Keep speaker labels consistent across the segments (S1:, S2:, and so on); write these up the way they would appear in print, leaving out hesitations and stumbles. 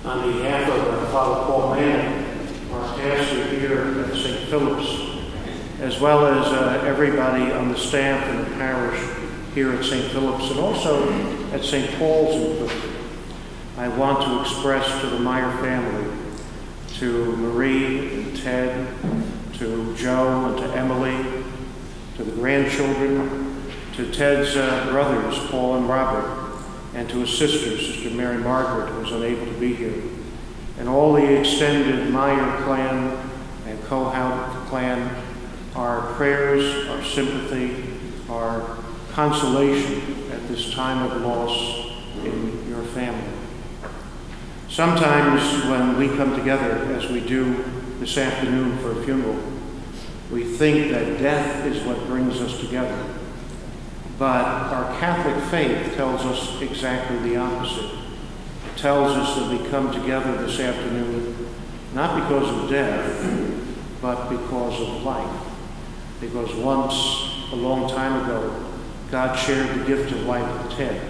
S1: on behalf of Father Paul Mann, our pastor here at St. Philip's, as well as everybody on the staff in the parish here at St. Philip's and also at St. Paul's in Kupke. I want to express to the Meyer family, to Marie and Ted, to Joe and to Emily, to the grandchildren, to Ted's brothers, Paul and Robert, and to his sister, Sister Mary Margaret, who was unable to be here, and all the extended Meyer clan and Kohout clan, our prayers, our sympathy, our consolation at this time of loss in your family. Sometimes when we come together, as we do this afternoon for a funeral, we think that death is what brings us together. But our Catholic faith tells us exactly the opposite. It tells us that we come together this afternoon not because of death, but because of life. Because once, a long time ago, God shared the gift of life with Ted.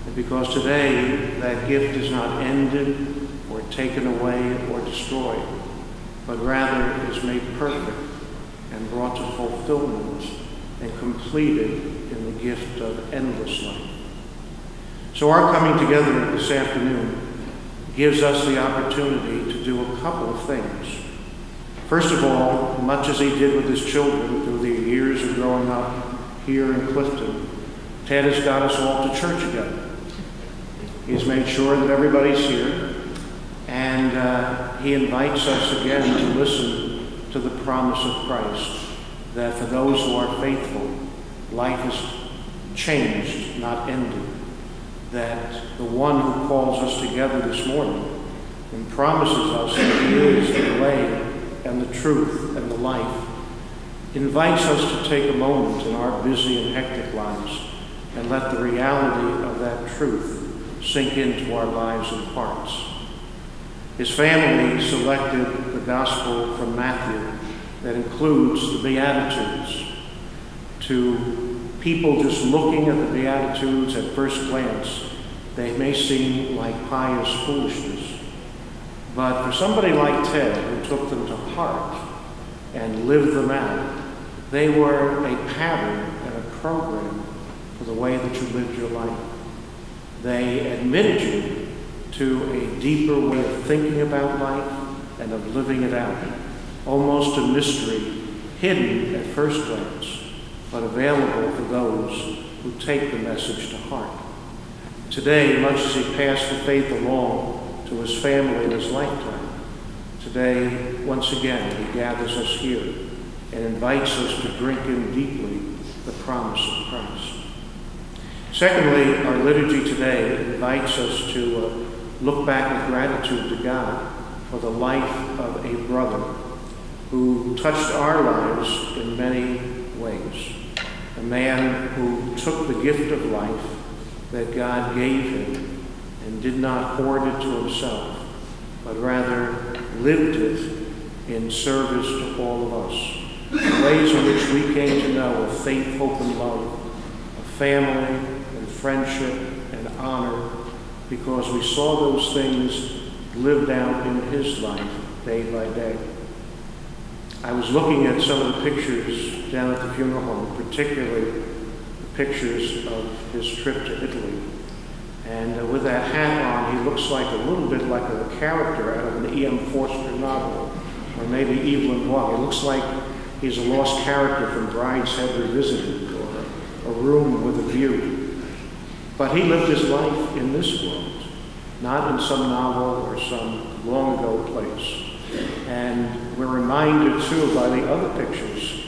S1: And because today, that gift is not ended or taken away or destroyed, but rather is made perfect and brought to fulfillment and completed in the gift of endless life. So our coming together this afternoon gives us the opportunity to do a couple of things. First of all, much as he did with his children through the years of growing up here in Clifton, Ted has got us all to church again. He's made sure that everybody's here, and he invites us again to listen to the promise of Christ, that for those who are faithful, life is changed, not ended. That the one who calls us together this morning and promises us that he is the way and the truth and the life, invites us to take a moment in our busy and hectic lives and let the reality of that truth sink into our lives and hearts. His family selected the gospel from Matthew that includes the Beatitudes. To people just looking at the Beatitudes at first glance, they may seem like pious foolishness. But for somebody like Ted, who took them to heart and lived them out, they were a pattern and a program for the way that you lived your life. They admitted you to a deeper way of thinking about life and of living it out. Almost a mystery, hidden at first glance, but available for those who take the message to heart. Today, much as he passed the faith along to his family in his lifetime, today, once again, he gathers us here and invites us to drink in deeply the promise of Christ. Secondly, our liturgy today invites us to look back with gratitude to God for the life of a brother who touched our lives in many ways. A man who took the gift of life that God gave him and did not hoard it to himself, but rather lived it in service to all of us. The ways in which we came to know of faith, hope, and love, of family and friendship and honor, because we saw those things lived out in his life day by day. I was looking at some of the pictures down at the funeral home, particularly the pictures of his trip to Italy. And with that hat on, he looks like a little bit like a character out of an E.M. Forster novel, or maybe Evelyn Waugh. It looks like he's a lost character from Brideshead Revisited, or A Room with a View. But he lived his life in this world, not in some novel or some long ago place. And we're reminded, too, by the other pictures,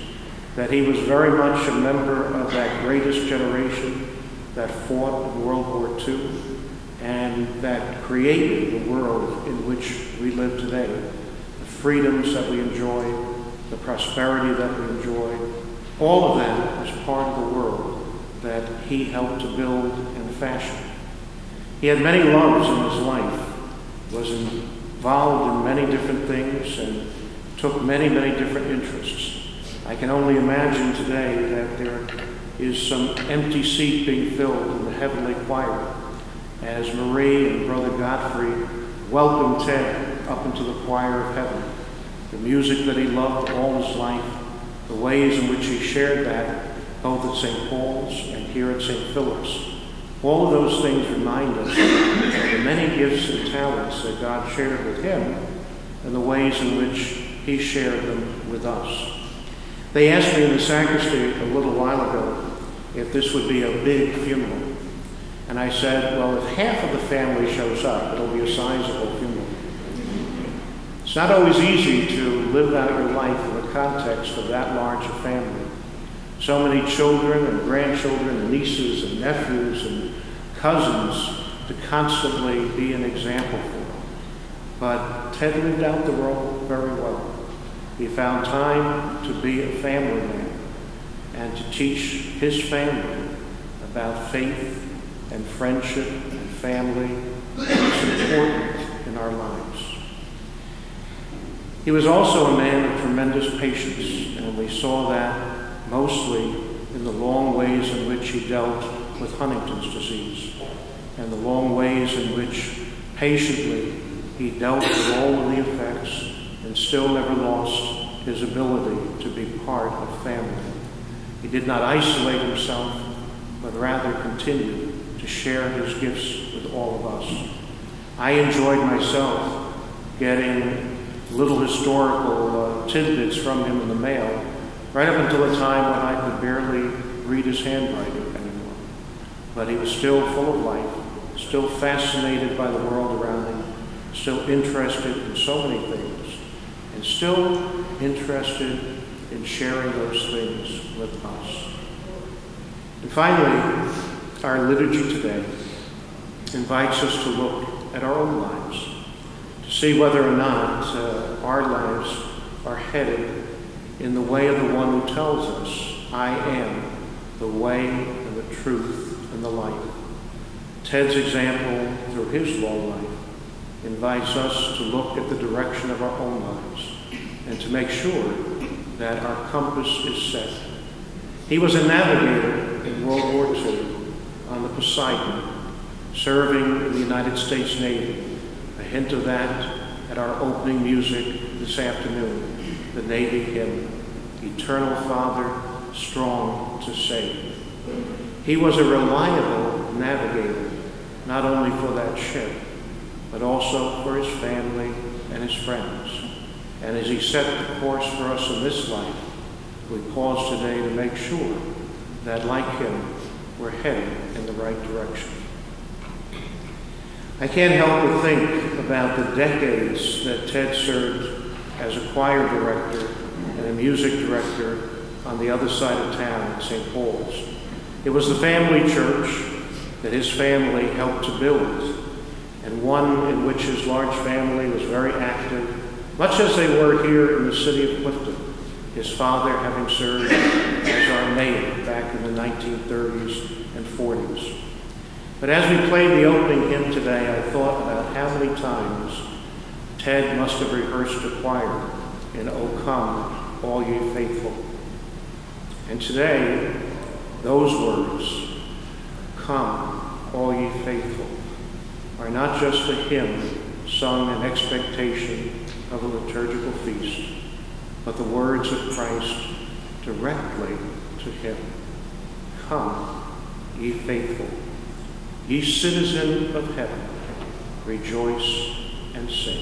S1: that he was very much a member of that greatest generation that fought in World War II and that created the world in which we live today. The freedoms that we enjoy, the prosperity that we enjoy, all of that is part of the world that he helped to build and fashion. He had many loves in his life, was involved in many different things, and took many, many different interests. I can only imagine today that there is some empty seat being filled in the heavenly choir as Marie and Brother Godfrey welcomed Ted up into the choir of heaven. The music that he loved all his life, the ways in which he shared that, both at St. Paul's and here at St. Philip's. All of those things remind us of the many gifts and talents that God shared with him and the ways in which he shared them with us. They asked me in the sacristy a little while ago if this would be a big funeral. And I said, well, if half of the family shows up, it'll be a sizable funeral. It's not always easy to live out your life in the context of that large a family. So many children and grandchildren and nieces and nephews and cousins to constantly be an example for. But Ted lived out the role very well. He found time to be a family man and to teach his family about faith and friendship and family. It's important in our lives. He was also a man of tremendous patience, and we saw that mostly in the long ways in which he dealt with Huntington's disease and the long ways in which patiently he dealt with all of the effects and still never lost his ability to be part of family. He did not isolate himself, but rather continued to share his gifts with all of us. I enjoyed myself getting little historical tidbits from him in the mail, right up until a time when I could barely read his handwriting anymore. But he was still full of life, still fascinated by the world around him, still interested in so many things, and still interested in sharing those things with us. And finally, our liturgy today invites us to look at our own lives, to see whether or not our lives are headed in the way of the one who tells us, I am the way and the truth and the life. Ted's example through his long life invites us to look at the direction of our own lives and to make sure that our compass is set. He was a navigator in World War II on the Poseidon, serving in the United States Navy. A hint of that at our opening music this afternoon, the Navy hymn, Eternal Father, strong to save. He was a reliable navigator, not only for that ship, but also for his family and his friends. And as he set the course for us in this life, we pause today to make sure that, like him, we're headed in the right direction. I can't help but think about the decades that Ted served as a choir director and a music director on the other side of town at St. Paul's. It was the family church that his family helped to build, and one in which his large family was very active, much as they were here in the city of Clifton, his father having served as our mayor back in the 1930s and 40s. But as we played the opening hymn today, I thought about how many times Ted must have rehearsed a choir in O Come, All Ye Faithful. And today, those words, Come, All Ye Faithful, are not just a hymn sung in expectation of a liturgical feast, but the words of Christ directly to him. Come, ye faithful, ye citizen of heaven, rejoice and sing.